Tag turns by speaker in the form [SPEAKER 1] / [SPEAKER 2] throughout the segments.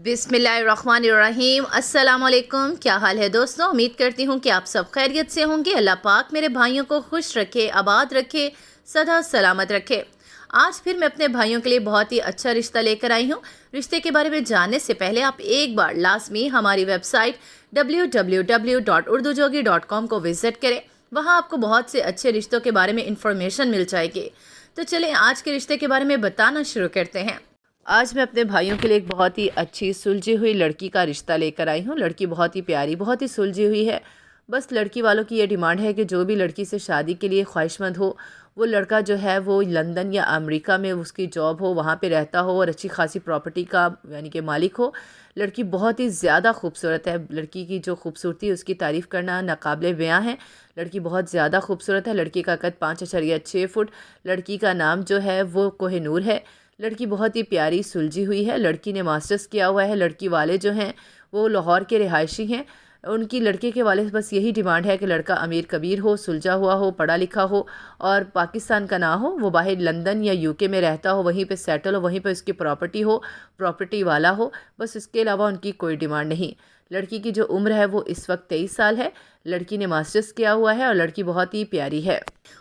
[SPEAKER 1] बिस्मिल्लाहिर्रहमानिर्रहीम। अस्सलाम वालेकुम। क्या हाल है दोस्तों? उम्मीद करती हूँ कि आप सब खैरियत से होंगे। अल्लाह पाक मेरे भाइयों को खुश रखे, आबाद रखे, सदा सलामत रखे। आज फिर मैं अपने भाइयों के लिए बहुत ही अच्छा रिश्ता लेकर आई हूँ। रिश्ते के बारे में जानने से पहले आप एक बार लाजमी हमारी वेबसाइट www.urdujogi.com को विज़िट करें। वहाँ आपको बहुत से अच्छे रिश्तों के बारे में इंफॉर्मेशन मिल जाएगी। तो चलें आज के रिश्ते के बारे में बताना शुरू करते हैं। आज मैं अपने भाइयों के लिए एक बहुत ही अच्छी सुलझी हुई लड़की का रिश्ता लेकर आई हूँ। लड़की बहुत ही प्यारी, बहुत ही सुलझी हुई है। बस लड़की वालों की ये डिमांड है कि जो भी लड़की से शादी के लिए ख्वाहिशमंद हो, वो लड़का जो है वो लंदन या अमेरिका में उसकी जॉब हो, वहाँ पे रहता हो और अच्छी खासी प्रॉपर्टी का यानी कि मालिक हो। लड़की बहुत ही ज़्यादा खूबसूरत है। लड़की की जो खूबसूरती है उसकी तारीफ़ करना नाकाबिले बयां है। लड़की बहुत ज़्यादा खूबसूरत है। लड़की का कद 5.6 फुट। लड़की का नाम जो है वो कोहिनूर है। लड़की बहुत ही प्यारी सुलझी हुई है। लड़की ने मास्टर्स किया हुआ है। लड़की वाले जो हैं वो लाहौर के रिहायशी हैं। उनकी लड़के के वाले से बस यही डिमांड है कि लड़का अमीर कबीर हो, सुलझा हुआ हो, पढ़ा लिखा हो और पाकिस्तान का ना हो। वो बाहर लंदन या यूके में रहता हो, वहीं पे सेटल हो, वहीं पे उसकी प्रॉपर्टी हो, प्रॉपर्टी वाला हो। बस इसके अलावा उनकी कोई डिमांड नहीं। लड़की की जो उम्र है वो इस वक्त 23 साल है। लड़की ने मास्टर्स किया हुआ है और लड़की बहुत ही प्यारी है।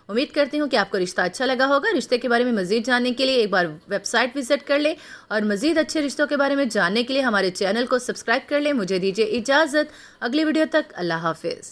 [SPEAKER 1] उम्मीद करती हूँ कि आपको रिश्ता अच्छा लगा होगा। रिश्ते के बारे में मज़ीद जानने के लिए एक बार वेबसाइट विजिट कर ले और मज़ीद अच्छे रिश्तों के बारे में जानने के लिए हमारे चैनल को सब्सक्राइब कर ले। मुझे दीजिए इजाज़त। अगली वीडियो तक अल्लाह हाफिज़।